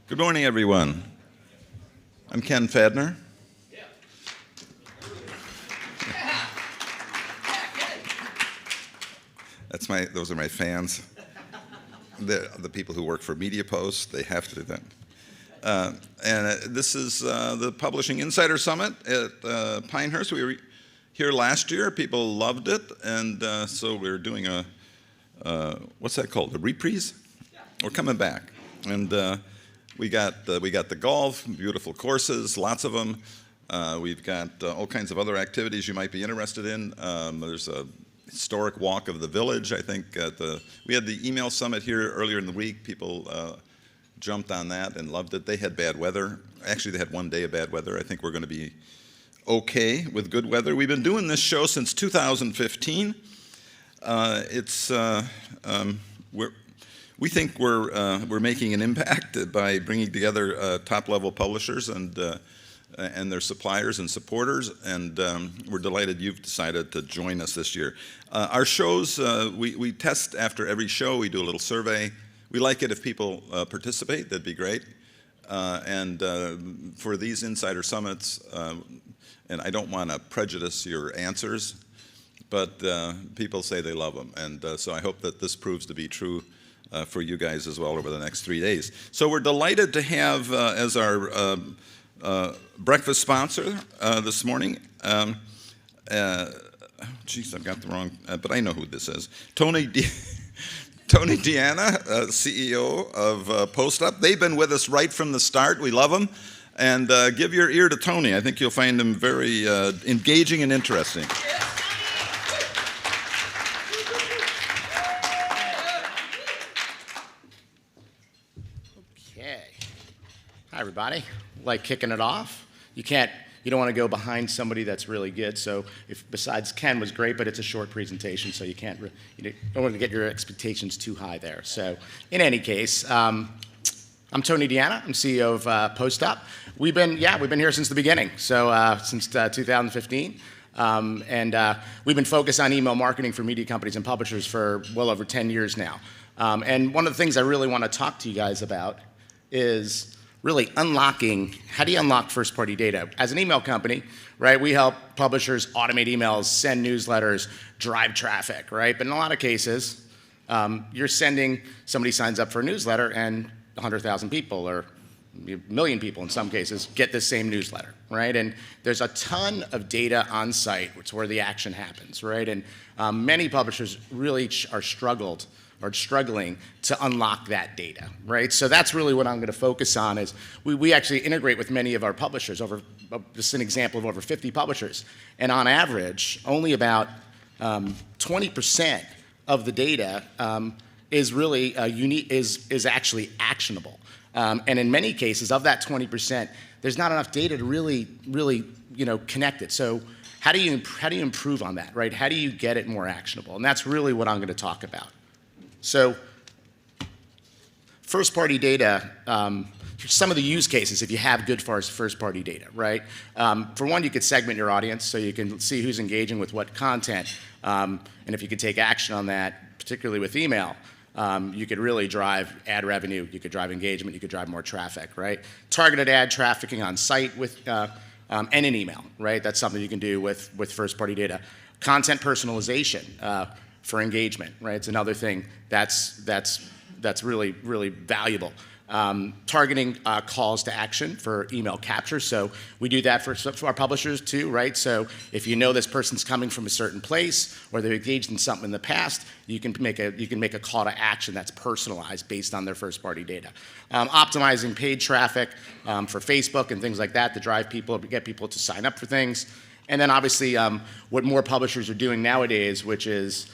Good morning, everyone. I'm Ken Fadner. Those are my fans. The people who work for MediaPost, they have to do that. This is the Publishing Insider Summit at Pinehurst. We were here last year. People loved it, and so we're doing what's that called? A reprise? Yeah. We're coming back, and we got the golf, beautiful courses, lots of them. We've got all kinds of other activities you might be interested in. There's a historic walk of the village. I think we had the email summit here earlier in the week. People jumped on that and loved it. They had bad weather. Actually, they had one day of bad weather. I think we're going to be okay with good weather. We've been doing this show since 2015. We think we're making an impact by bringing together top-level publishers and their suppliers and supporters, and we're delighted you've decided to join us this year. Our shows, we test after every show. We do a little survey. We like it if people participate. That'd be great. And for these Insider Summits, and I don't want to prejudice your answers, but people say they love them, and so I hope that this proves to be true for you guys as well over the next 3 days. So we're delighted to have as our breakfast sponsor this morning. Geez, I've got the wrong, but I know who this is. Tony Deanna, CEO of PostUp. They've been with us right from the start. We love them. And give your ear to Tony. I think you'll find him very engaging and interesting. Hi, everybody. Like kicking it off. You don't want to go behind somebody that's really good. So, besides Ken was great, but it's a short presentation, so you don't want to get your expectations too high there. So, in any case, I'm Tony Deanna. I'm CEO of PostUp. We've been here since the beginning. So, since 2015. And we've been focused on email marketing for media companies and publishers for well over 10 years now. And one of the things I really want to talk to you guys about is really how do you unlock first-party data? As an email company, right, we help publishers automate emails, send newsletters, drive traffic, right? But in a lot of cases, somebody signs up for a newsletter and 100,000 people or a million people in some cases get the same newsletter, right? And there's a ton of data on site, which is where the action happens, right? And many publishers really are struggling to unlock that data, right? So that's really what I'm going to focus on is we actually integrate with many of our publishers, just an example of over 50 publishers. And on average, only about 20% of the data is really is actually actionable. And in many cases, of that 20%, there's not enough data to really connect it. So how do you improve on that, right? How do you get it more actionable? And that's really what I'm going to talk about. So, first-party data, some of the use cases if you have good first-party data, right? For one, you could segment your audience so you can see who's engaging with what content. And if you could take action on that, particularly with email, you could really drive ad revenue, you could drive engagement, you could drive more traffic, right? Targeted ad trafficking on site and in email, right? That's something you can do with first-party data. Content personalization. For engagement, right? It's another thing that's really, really valuable. Targeting calls to action for email capture. So we do that for our publishers too, right? So if you know this person's coming from a certain place or they've engaged in something in the past, you can make a call to action that's personalized based on their first-party data. Optimizing paid traffic for Facebook and things like that to drive people, to get people to sign up for things. And then obviously what more publishers are doing nowadays, which is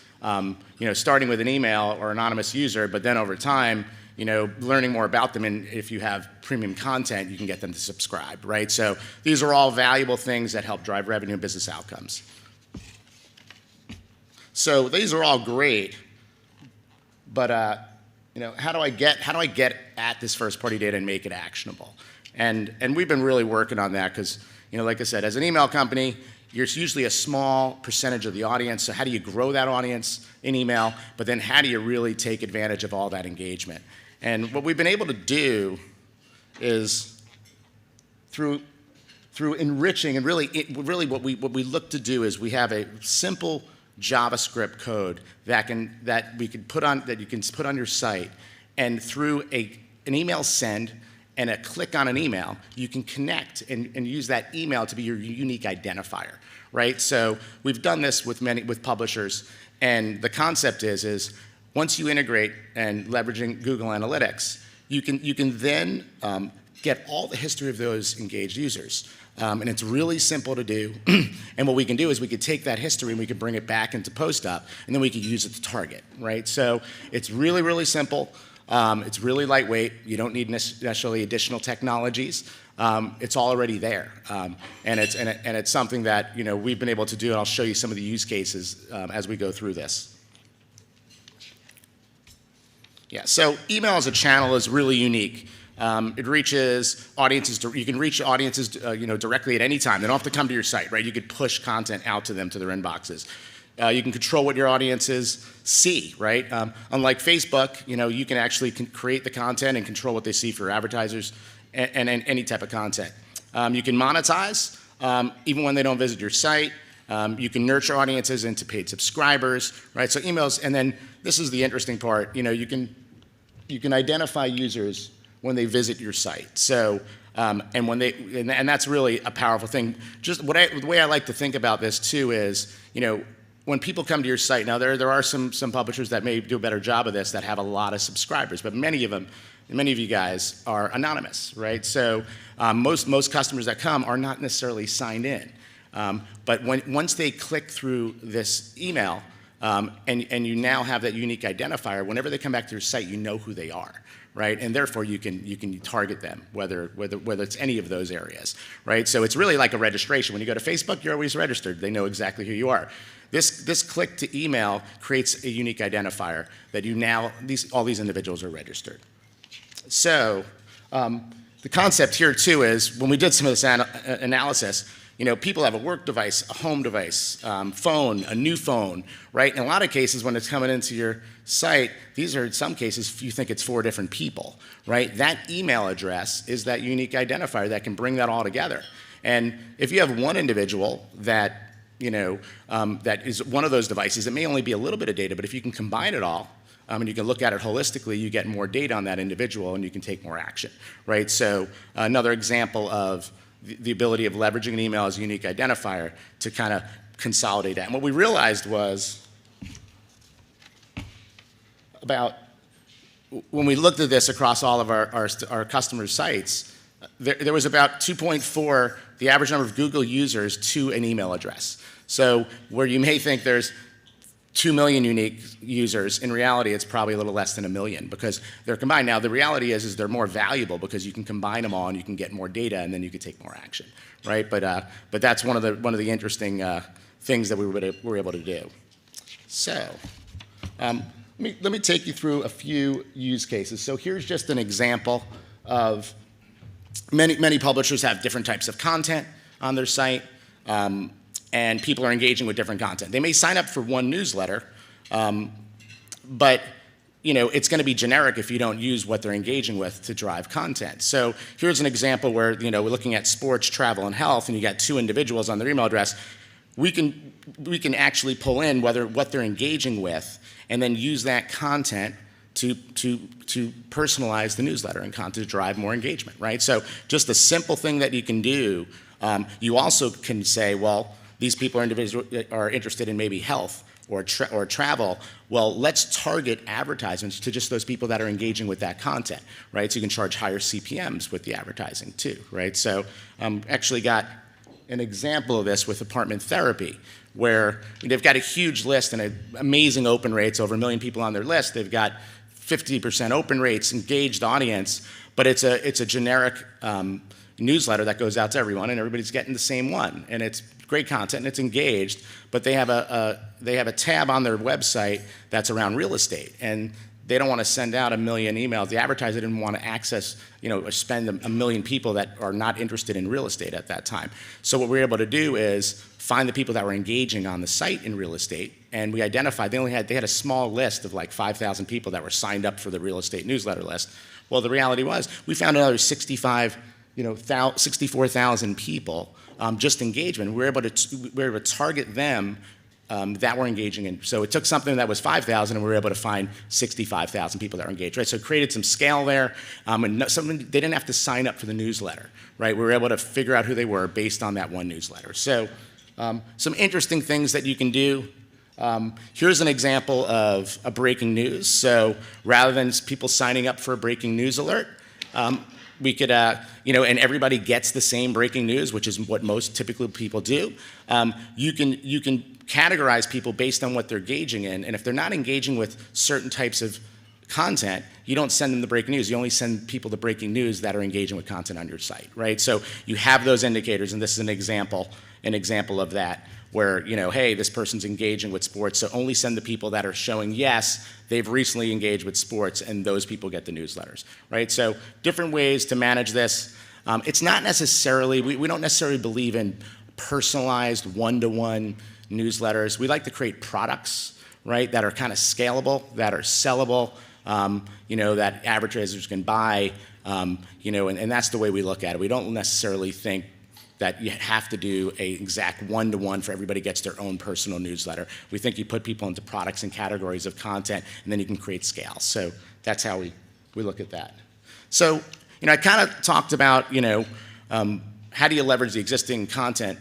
starting with an email or anonymous user, but then over time, learning more about them, and if you have premium content, you can get them to subscribe, right? So these are all valuable things that help drive revenue and business outcomes. So these are all great, but how do I get at this first-party data and make it actionable? And we've been really working on that because, like I said, as an email company, you're usually a small percentage of the audience, so how do you grow that audience in email, but then how do you really take advantage of all that engagement? And what we've been able to do is through enriching, and really what we look to do is we have a simple JavaScript code that you can put on your site, and through an email send and a click on an email, you can connect and use that email to be your unique identifier, right? So we've done this with publishers, and the concept is once you integrate and leveraging Google Analytics, you can then get all the history of those engaged users. And it's really simple to do. And what we can do is we could take that history and we could bring it back into PostUp, and then we could use it to target, right? So it's really, really simple. It's really lightweight. You don't need necessarily additional technologies. It's all already there. And it's something that we've been able to do, and I'll show you some of the use cases as we go through this. Yeah, so email as a channel is really unique. It reaches audiences. You can reach audiences, directly at any time. They don't have to come to your site, right? You could push content out to them to their inboxes. You can control what your audiences see, right? Unlike Facebook, you can actually create the content and control what they see for advertisers and any type of content. You can monetize even when they don't visit your site. You can nurture audiences into paid subscribers, right? So emails, and then this is the interesting part. You can identify users when they visit your site. So, and that's really a powerful thing. Just the way I like to think about this too is, when people come to your site, now there are some publishers that may do a better job of this that have a lot of subscribers, but many of you guys are anonymous, right? So most customers that come are not necessarily signed in. But once they click through this email, and you now have that unique identifier, whenever they come back to your site, you know who they are, right? And therefore you can target them, whether it's any of those areas, right? So it's really like a registration. When you go to Facebook, you're always registered. They know exactly who you are. This click to email creates a unique identifier that all these individuals are registered. So the concept here too is when we did some of this analysis, people have a work device, a home device, phone, a new phone, right? In a lot of cases, when it's coming into your site, these are in some cases, you think it's 4 different people, right? That email address is that unique identifier that can bring that all together. And if you have one individual that, that is one of those devices, it may only be a little bit of data, but if you can combine it all, and you can look at it holistically, you get more data on that individual and you can take more action, right? So another example of the ability of leveraging an email as a unique identifier to kind of consolidate that. And what we realized was when we looked at this across all of our customers' sites, there was about 2.4, the average number of Google users to an email address. So where you may think there's 2 million unique users, in reality it's probably a little less than 1 million because they're combined. Now the reality is they're more valuable because you can combine them all and you can get more data and then you can take more action, right? But that's one of the interesting things that we were able to do. So let me take you through a few use cases. So here's just an example of many publishers have different types of content on their site. And people are engaging with different content. They may sign up for one newsletter, but it's going to be generic if you don't use what they're engaging with to drive content. So here's an example where we're looking at sports, travel, and health, and you got 2 individuals on their email address. We can actually pull in what they're engaging with, and then use that content to personalize the newsletter and content to drive more engagement, right? So just a simple thing that you can do. You also can say, well, these people are interested in maybe health or travel. Well, let's target advertisements to just those people that are engaging with that content, right? So you can charge higher CPMs with the advertising too, right? So actually got an example of this with apartment therapy, where they've got a huge list and amazing open rates, over 1 million people on their list. They've got 50% open rates, engaged audience, but it's a generic newsletter that goes out to everyone, and everybody's getting the same one, and it's great content and it's engaged, but they have a tab on their website that's around real estate, and they don't want to send out 1 million emails. The advertiser didn't want to access, or spend 1 million people that are not interested in real estate at that time. So what we're able to do is find the people that were engaging on the site in real estate, and we identified they had a small list of like 5,000 people that were signed up for the real estate newsletter list. Well, the reality was we found another 64,000 people just engagement. We were able to target them that were engaging in. So it took something that was 5,000 and we were able to find 65,000 people that were engaged, right? So it created some scale there, and they didn't have to sign up for the newsletter, right? We were able to figure out who they were based on that one newsletter. So some interesting things that you can do. Here's an example of a breaking news. So rather than people signing up for a breaking news alert, we could, and everybody gets the same breaking news, which is what most typically people do. You can categorize people based on what they're engaging in, and if they're not engaging with certain types of content, you don't send them the breaking news. You only send people the breaking news that are engaging with content on your site, right? So you have those indicators, and this is an example of that, where, hey, this person's engaging with sports, so only send the people that are showing, yes, they've recently engaged with sports, and those people get the newsletters, right? So different ways to manage this. It's not necessarily, we don't necessarily believe in personalized one-to-one newsletters. We like to create products, right, that are kind of scalable, that are sellable, that advertisers can buy, and that's the way we look at it. We don't necessarily think that you have to do an exact one-to-one for everybody gets their own personal newsletter. We think you put people into products and categories of content, and then you can create scale. So that's how we look at that. So, I kind of talked about, how do you leverage the existing content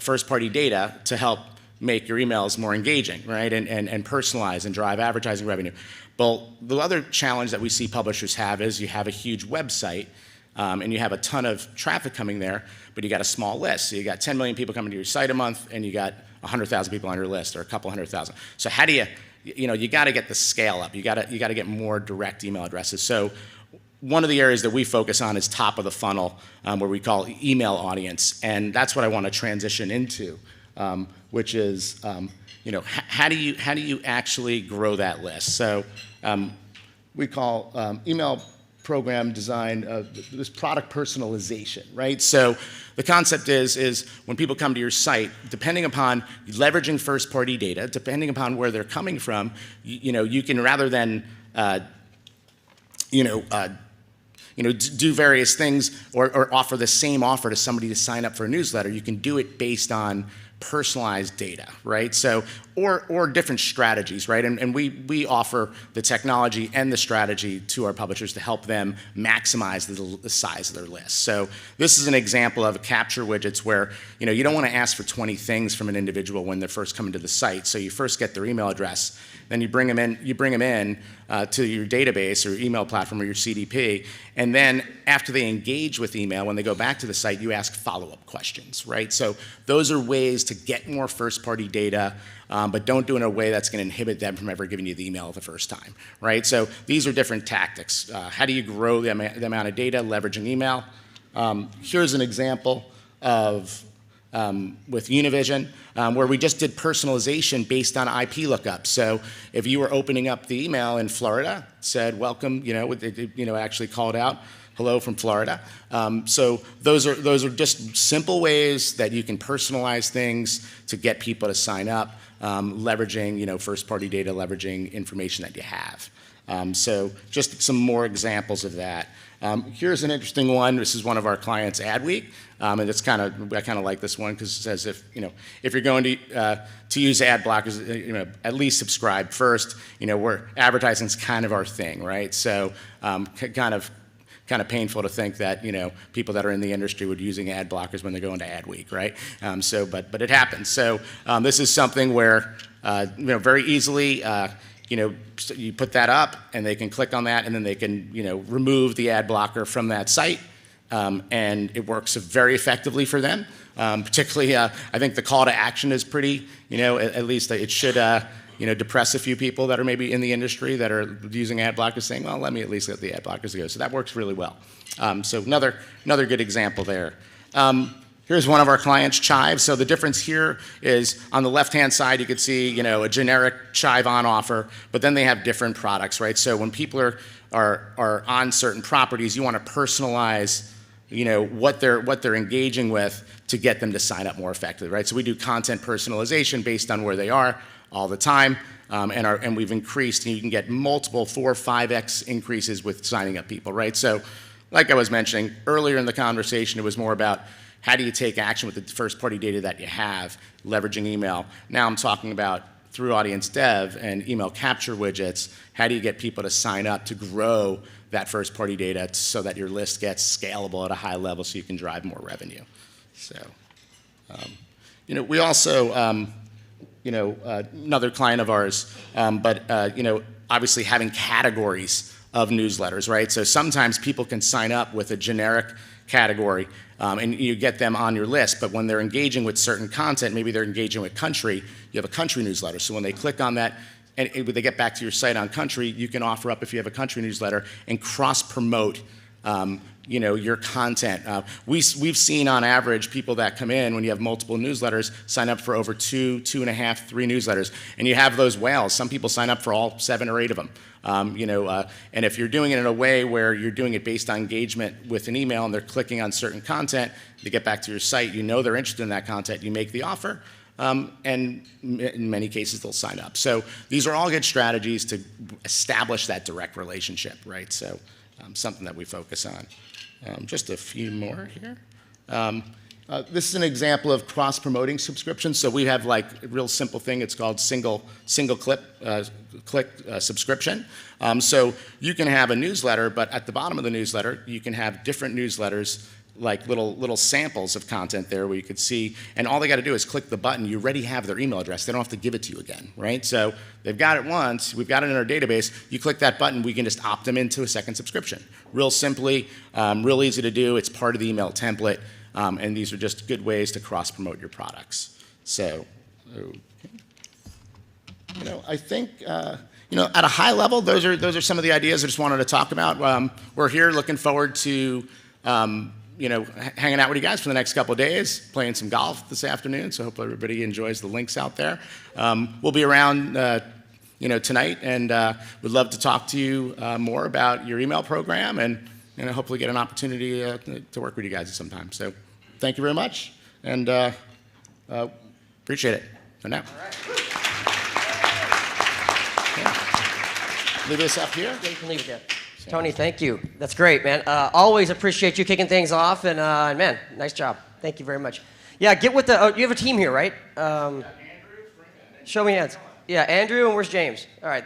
first-party data to help make your emails more engaging, right, and personalize and drive advertising revenue. Well, the other challenge that we see publishers have is you have a huge website, and you have a ton of traffic coming there, but you got a small list. So you got 10 million people coming to your site a month, and you got 100,000 people on your list, or a couple 100,000. So how do you got to get the scale up. You got to get more direct email addresses. So one of the areas that we focus on is top of the funnel, where we call email audience, and that's what I want to transition into, which is, how do you actually grow that list? So we call email program design this product personalization, right? So the concept is when people come to your site, depending upon leveraging first-party data, depending upon where they're coming from, you can, rather than do various things or offer the same offer to somebody to sign up for a newsletter, you can do it based on personalized data, right? So, or different strategies, right? And we offer the technology and the strategy to our publishers to help them maximize the size of their list. So this is an example of capture widgets where, you don't want to ask for 20 things from an individual when they're first coming to the site. So you first get their email address, then you bring them in to your database or your email platform or your CDP, and then after they engage with email, when they go back to the site, you ask follow-up questions, right? So those are ways to get more first-party data, but don't do it in a way that's going to inhibit them from ever giving you the email the first time, right? So these are different tactics. How do you grow the amount of data leveraging email? Here's an example of with Univision, where we just did personalization based on IP lookup. So if you were opening up the email in Florida, said welcome, actually called out hello from Florida. So those are just simple ways that you can personalize things to get people to sign up, leveraging first-party data, leveraging information that you have. So just some more examples of that. Here's an interesting one. This is one of our clients, Adweek, and I kind of like this one because it says if you're going to use ad blockers, at least subscribe first. Where advertising's kind of our thing, right? So kind of painful to think that people that are in the industry would be using ad blockers when they're going to Adweek, right? But it happens. So this is something where very easily. You put that up, and they can click on that, and then they can, remove the ad blocker from that site, and it works very effectively for them. Particularly, I think the call to action is pretty, at least it should, depress a few people that are maybe in the industry that are using ad blockers, saying, well, let me at least let the ad blockers go. So that works really well. So another good example there. Here's one of our clients, Chive. So the difference here is on the left-hand side, you could see, a generic Chive on offer, but then they have different products, right? So when people are on certain properties, you want to personalize, what they're engaging with to get them to sign up more effectively, right? So we do content personalization based on where they are all the time, and we've increased, and you can get multiple 4 or 5x increases with signing up people, right? So like I was mentioning earlier in the conversation, it was more about how do you take action with the first-party data that you have, leveraging email. Now I'm talking about through audience dev and email capture widgets, how do you get people to sign up to grow that first-party data so that your list gets scalable at a high level so you can drive more revenue. So, we also, another client of ours, obviously having categories of newsletters, right? So sometimes people can sign up with a generic category and you get them on your list, but when they're engaging with certain content, maybe they're engaging with country, you have a country newsletter. So when they click on that, and when they get back to your site on country, you can offer up, if you have a country newsletter, and cross-promote your content. We've seen on average people that come in when you have multiple newsletters sign up for over 2, 2.5, 3 newsletters. And you have those whales. Some people sign up for all 7 or 8 of them. And if you're doing it in a way where you're doing it based on engagement with an email and they're clicking on certain content, they get back to your site, they're interested in that content, you make the offer. And in many cases, they'll sign up. So these are all good strategies to establish that direct relationship, right? So something that we focus on. Just a few more here. This is an example of cross-promoting subscriptions. So we have like a real simple thing. It's called single click subscription. So you can have a newsletter, but at the bottom of the newsletter, you can have different newsletters, like little samples of content there where you could see, and all they got to do is click the button. You already have their email address. They don't have to give it to you again, right? So they've got it once. We've got it in our database. You click that button, we can just opt them into a second subscription. Real simply, real easy to do. It's part of the email template, and these are just good ways to cross-promote your products. So, I think, at a high level, those are some of the ideas I just wanted to talk about. We're here looking forward to hanging out with you guys for the next couple of days, playing some golf this afternoon, so hopefully everybody enjoys the links out there. We'll be around tonight, and would love to talk to you more about your email program and hopefully get an opportunity to work with you guys at some time. So thank you very much, and appreciate it. For now. All right. Yeah. Leave this up here? Yeah, you can leave it there. Tony, thank you. That's great, man. Always appreciate you kicking things off, and man, nice job. Thank you very much. Yeah, get with the. You have a team here, right? Show me hands. Yeah, Andrew, and where's James? All right.